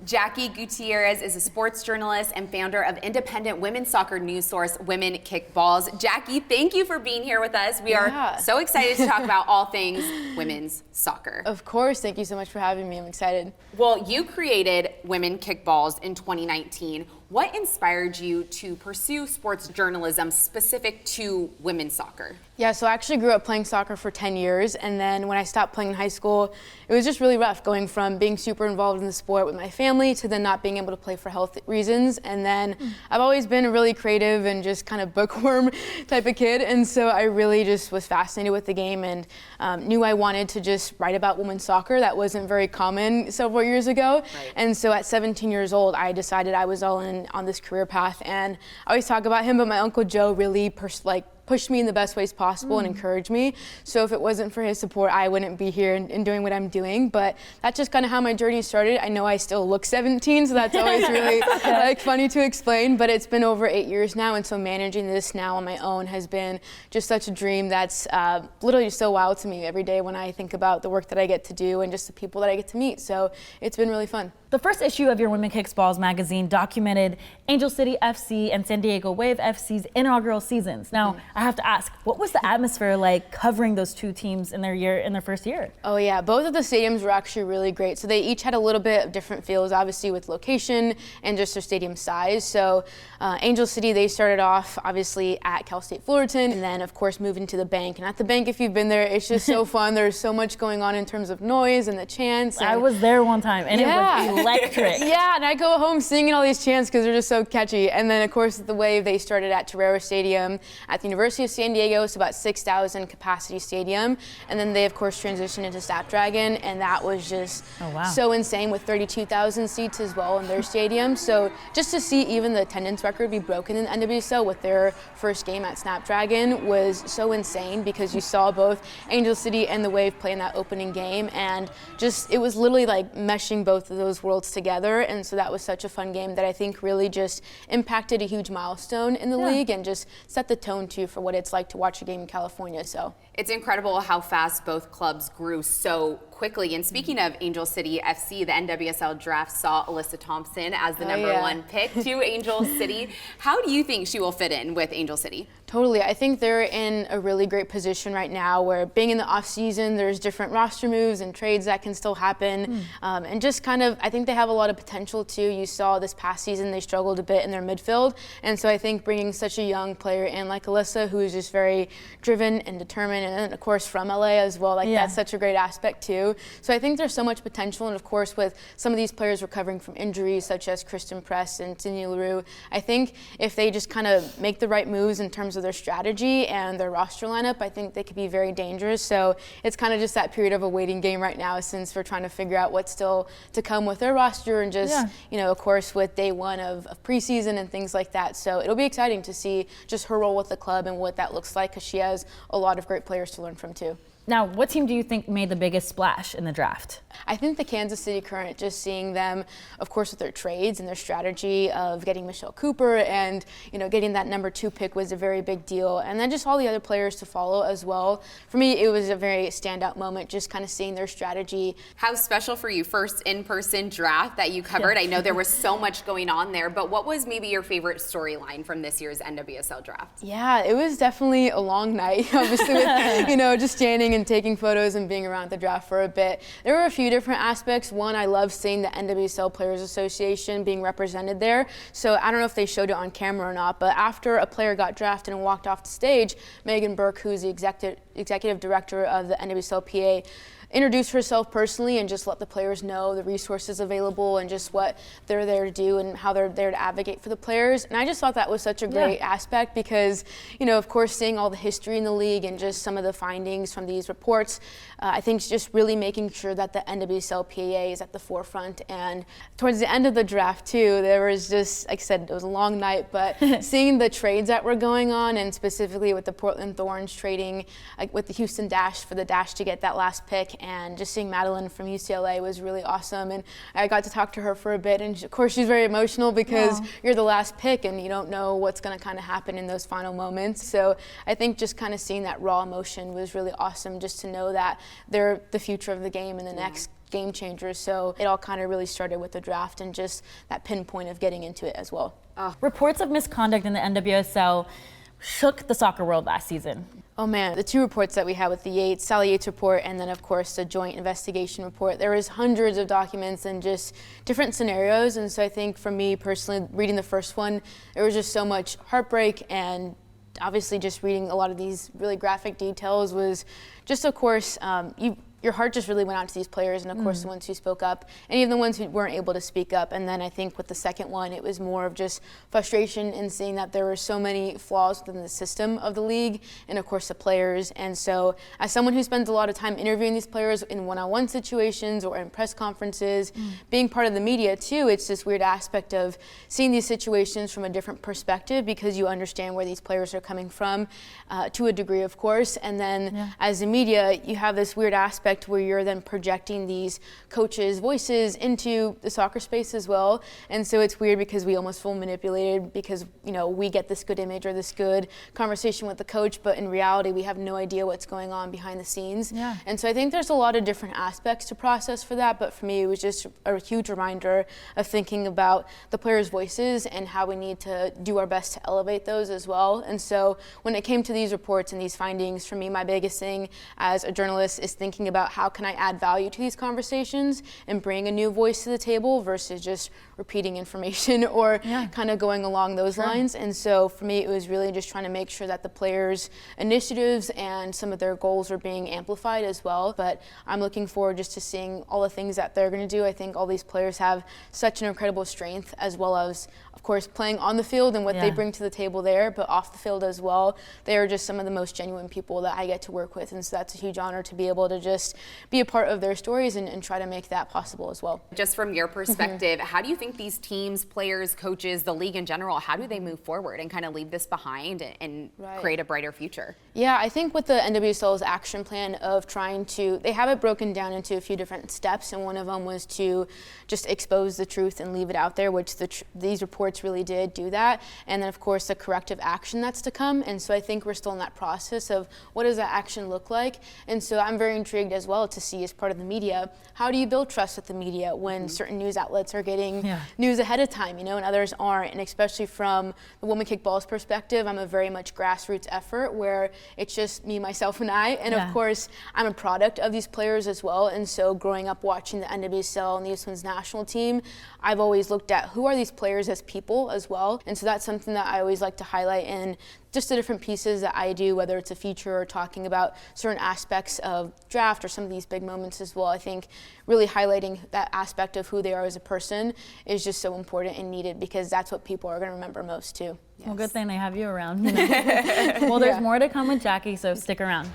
Jackie Gutierrez is a sports journalist and founder of independent women's soccer news source, Women Kick Balls. Jackie, thank you for being here with us. We are so excited to talk about all things women's soccer. Of course, thank you so much for having me. I'm excited. Well, you created Women Kick Balls in 2019. What inspired you to pursue sports journalism specific to women's soccer? Yeah, so I actually grew up playing soccer for 10 years, and then when I stopped playing in high school, it was just really rough going from being super involved in the sport with my family to then not being able to play for health reasons. And then I've always been a really creative and just kind of bookworm type of kid, and so I really just was fascinated with the game and knew I wanted to just write about women's soccer. That wasn't very common several years ago. Right. And so at 17 years old, I decided I was all in on this career path. And I always talk about him, but my Uncle Joe really pushed me in the best ways possible and encouraged me. So if it wasn't for his support, I wouldn't be here and doing what I'm doing. But that's just kind of how my journey started. I know I still look 17, so that's always really funny to explain, but it's been over 8 years now, and so managing this now on my own has been just such a dream that's literally so wild to me every day when I think about the work that I get to do and just the people that I get to meet. So it's been really fun. The first issue of your Women Kicks Balls magazine documented Angel City FC and San Diego Wave FC's inaugural seasons. Now, I have to ask, what was the atmosphere like covering those two teams in their first year? Oh yeah, both of the stadiums were actually really great. So they each had a little bit of different feels, obviously with location and just their stadium size. So Angel City, they started off obviously at Cal State Fullerton, and then of course moved into the Bank. And at the Bank, if you've been there, it's just so fun. There's so much going on in terms of noise and the chants. I was there one time, and it was electric. Yeah, and I go home singing all these chants because they're just so catchy. And then of course the Wave, they started at Torero Stadium at the University of San Diego. It's about 6,000 capacity stadium. And then they of course transitioned into Snapdragon, and that was just so insane with 32,000 seats as well in their stadium. So just to see even the attendance record be broken in NWSL with their first game at Snapdragon was so insane, because you saw both Angel City and the Wave play in that opening game, and just it was literally like meshing both of those worlds together. And so that was such a fun game that I think really just impacted a huge milestone in the league and just set the tone too for what it's like to watch a game in California. So it's incredible how fast both clubs grew so quickly. And speaking of Angel City FC, the NWSL draft saw Alyssa Thompson as the number one pick to Angel City. How do you think she will fit in with Angel City? Totally. I think they're in a really great position right now where, being in the off season, there's different roster moves and trades that can still happen. And just kind of, I think they have a lot of potential too. You saw this past season they struggled a bit in their midfield. And so I think bringing such a young player in like Alyssa, who is just very driven and determined, and then of course from LA as well, that's such a great aspect too. So I think there's so much potential. And of course with some of these players recovering from injuries such as Kristen Press and Cindy LaRue, I think if they just kind of make the right moves in terms of their strategy and their roster lineup, I think they could be very dangerous. So it's kind of just that period of a waiting game right now, since we're trying to figure out what's still to come with their roster and just, of course with day one of preseason and things like that. So it'll be exciting to see just her role with the club and what that looks like, because she has a lot of great players to learn from too. Now, what team do you think made the biggest splash in the draft? I think the Kansas City Current, just seeing them, of course, with their trades and their strategy of getting Michelle Cooper and, getting that number 2 pick was a very big deal. And then just all the other players to follow as well. For me, it was a very standout moment, just kind of seeing their strategy. How special for you, first in-person draft that you covered? I know there was so much going on there, but what was maybe your favorite storyline from this year's NWSL draft? Yeah, it was definitely a long night, obviously, with, just standing and taking photos and being around the draft for a bit. There were a few different aspects. One, I love seeing the NWSL Players Association being represented there. So I don't know if they showed it on camera or not, but after a player got drafted and walked off the stage, Megan Burke, who's the executive director of the NWSLPA, introduce herself personally and just let the players know the resources available and just what they're there to do and how they're there to advocate for the players. And I just thought that was such a great aspect because, of course, seeing all the history in the league and just some of the findings from these reports, I think just really making sure that the NWSLPA is at the forefront. And towards the end of the draft too, there was just, like I said, it was a long night, but seeing the trades that were going on, and specifically with the Portland Thorns trading with the Houston Dash for the Dash to get that last pick, and just seeing Madeline from UCLA was really awesome. And I got to talk to her for a bit, and of course she's very emotional because you're the last pick and you don't know what's going to kind of happen in those final moments. So I think just kind of seeing that raw emotion was really awesome, just to know that they're the future of the game in the next game changers. So it all kind of really started with the draft and just that pinpoint of getting into it as well. Reports of misconduct in the NWSL shook the soccer world last season. Oh man, the two reports that we had with the Sally Yates report and then of course the joint investigation report, there was hundreds of documents and just different scenarios. And so I think for me personally, reading the first one, there was just so much heartbreak, and obviously just reading a lot of these really graphic details was just, of course, your heart just really went out to these players, and of course the ones who spoke up, and even the ones who weren't able to speak up. And then I think with the second one, it was more of just frustration in seeing that there were so many flaws within the system of the league, and of course the players. And so as someone who spends a lot of time interviewing these players in one-on-one situations or in press conferences, being part of the media too, it's this weird aspect of seeing these situations from a different perspective, because you understand where these players are coming from to a degree, of course. And then as the media, you have this weird aspect where you're then projecting these coaches' voices into the soccer space as well. And so it's weird because we almost feel manipulated because, you know, we get this good image or this good conversation with the coach, but in reality, we have no idea what's going on behind the scenes. And so I think there's a lot of different aspects to process for that, but for me, it was just a huge reminder of thinking about the players' voices and how we need to do our best to elevate those as well. And so when it came to these reports and these findings, for me, my biggest thing as a journalist is thinking about how can I add value to these conversations and bring a new voice to the table versus just repeating information or kind of going along those lines. And so for me, it was really just trying to make sure that the players' initiatives and some of their goals are being amplified as well. But I'm looking forward just to seeing all the things that they're going to do. I think all these players have such an incredible strength, as well as, of course, playing on the field and what they bring to the table there, but off the field as well. They are just some of the most genuine people that I get to work with. And so that's a huge honor to be able to just be a part of their stories and try to make that possible as well. Just from your perspective, how do you think these teams, players, coaches, the league in general, how do they move forward and kind of leave this behind and create a brighter future? Yeah, I think with the NWSL's action plan of trying to, they have it broken down into a few different steps, and one of them was to just expose the truth and leave it out there, which these reports really did do that. And then of course the corrective action that's to come. And so I think we're still in that process of what does that action look like. And so I'm very intrigued as well to see, as part of the media, how do you build trust with the media when certain news outlets are getting news ahead of time, you know, and others aren't. And especially from the Women Kickball's perspective, I'm a very much grassroots effort where it's just me, myself, and I. And of course, I'm a product of these players as well. And so growing up watching the NWSL and the U.S. Women's National Team, I've always looked at who are these players as people as well. And so that's something that I always like to highlight in just the different pieces that I do, whether it's a feature or talking about certain aspects of draft or some of these big moments as well. I think really highlighting that aspect of who they are as a person is just so important and needed, because that's what people are going to remember most too. Well, good thing they have you around. You know? Well, there's more to come with Jackie, so stick around.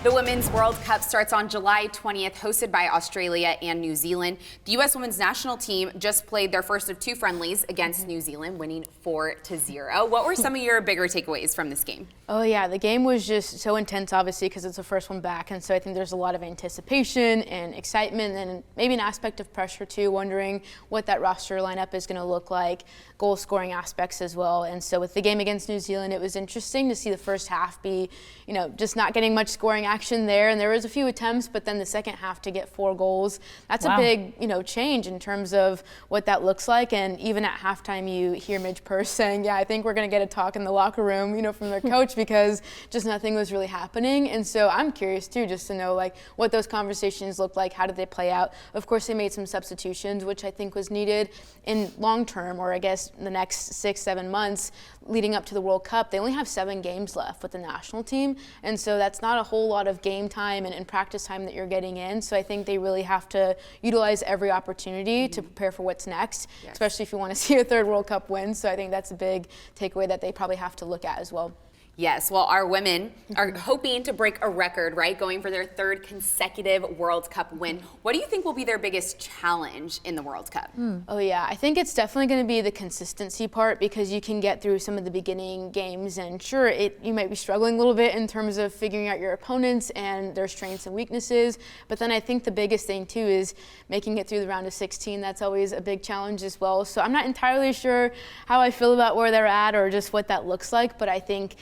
The Women's World Cup starts on July 20th, hosted by Australia and New Zealand. The U.S. Women's National Team just played their first of two friendlies against New Zealand, winning 4-0. What were some of your bigger takeaways from this game? Oh yeah, the game was just so intense, obviously, because it's the first one back. And so I think there's a lot of anticipation and excitement and maybe an aspect of pressure too, wondering what that roster lineup is going to look like, goal scoring aspects as well. And so with the game against New Zealand, it was interesting to see the first half be, you know, just not getting much scoring action there, and there was a few attempts, but then the second half to get 4 goals, that's a big, you know, change in terms of what that looks like. And even at halftime, you hear Midge Purce saying, yeah, I think we're going to get a talk in the locker room, you know, from their coach, because just nothing was really happening. And so I'm curious too, just to know like what those conversations look like, how did they play out. Of course, they made some substitutions, which I think was needed in long term, or I guess the next 6-7 months leading up to the World Cup. They only have 7 games left with the national team, and so that's not a whole lot of game time and practice time that you're getting in. So I think they really have to utilize every opportunity to prepare for what's next, especially if you want to see a 3rd World Cup win. So I think that's a big takeaway that they probably have to look at as well. Yes, well, our women are hoping to break a record, right? Going for their 3rd consecutive World Cup win. What do you think will be their biggest challenge in the World Cup? Oh yeah, I think it's definitely going to be the consistency part, because you can get through some of the beginning games and sure, you might be struggling a little bit in terms of figuring out your opponents and their strengths and weaknesses. But then I think the biggest thing too is making it through the round of 16. That's always a big challenge as well. So I'm not entirely sure how I feel about where they're at or just what that looks like, but I think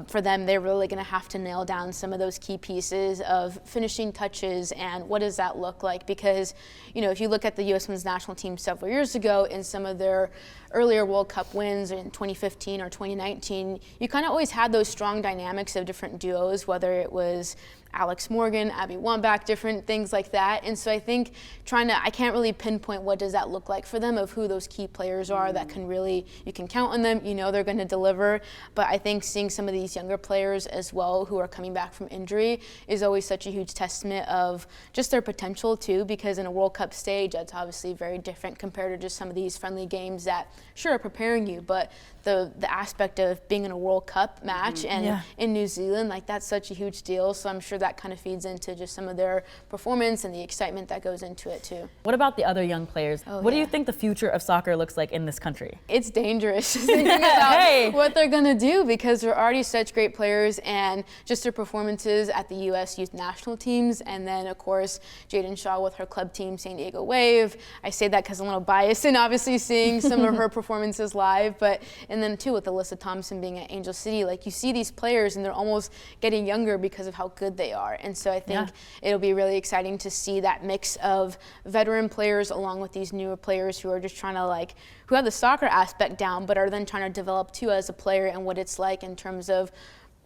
for them, they're really going to have to nail down some of those key pieces of finishing touches and what does that look like, because if you look at the U.S. Women's National Team several years ago in some of their earlier World Cup wins in 2015 or 2019, you kind of always had those strong dynamics of different duos, whether it was Alex Morgan, Abby Wambach, different things like that. And so I think I can't really pinpoint what does that look like for them, of who those key players are that can really, you can count on them, they're going to deliver. But I think seeing some of these younger players as well who are coming back from injury is always such a huge testament of just their potential too, because in a World Cup stage, that's obviously very different compared to just some of these friendly games that sure are preparing you, but the aspect of being in a World Cup match and in New Zealand, like that's such a huge deal. So I'm sure that kind of feeds into just some of their performance and the excitement that goes into it too. What about the other young players? What do you think the future of soccer looks like in this country? It's dangerous just thinking about what they're going to do, because they're already such great players, and just their performances at the U.S. youth national teams, and then of course Jaden Shaw with her club team, San Diego Wave. I say that because I'm a little biased in obviously seeing some of her performances live, and then too with Alyssa Thompson being at Angel City, like you see these players and they're almost getting younger because of how good they are. And so I think it'll be really exciting to see that mix of veteran players along with these newer players who are just trying to who have the soccer aspect down, but are then trying to develop too as a player and what it's like in terms of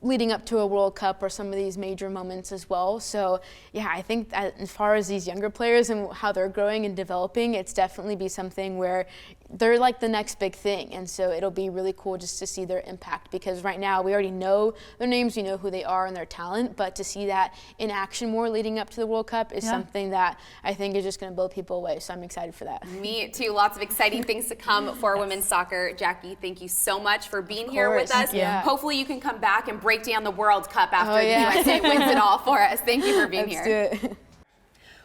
leading up to a World Cup or some of these major moments as well. So I think that as far as these younger players and how they're growing and developing, it's definitely be something where they're like the next big thing. And so it'll be really cool just to see their impact, because right now we already know their names, we know who they are and their talent, but to see that in action more leading up to the World Cup is something that I think is just going to blow people away. So I'm excited for that. Me too. Lots of exciting things to come for women's soccer. Jackie, thank you so much for being here with us. Hopefully you can come back and break down the World Cup after the USA wins it all for us. Thank you for being here. Let's do it.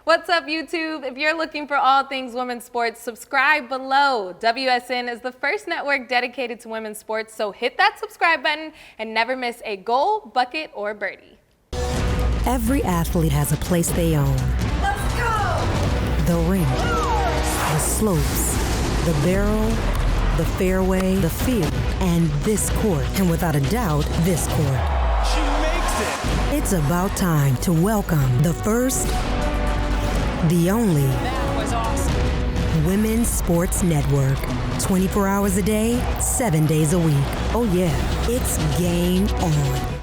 What's up, YouTube? If you're looking for all things women's sports, subscribe below. WSN is the first network dedicated to women's sports, so hit that subscribe button and never miss a goal, bucket, or birdie. Every athlete has a place they own. Let's go! The rink, the slopes, the barrel, the fairway, the field, and this court. And without a doubt, this court. She makes it! It's about time to welcome the first, the only That was awesome. Women's Sports Network. 24 hours a day, 7 days a week. Oh yeah, it's game on.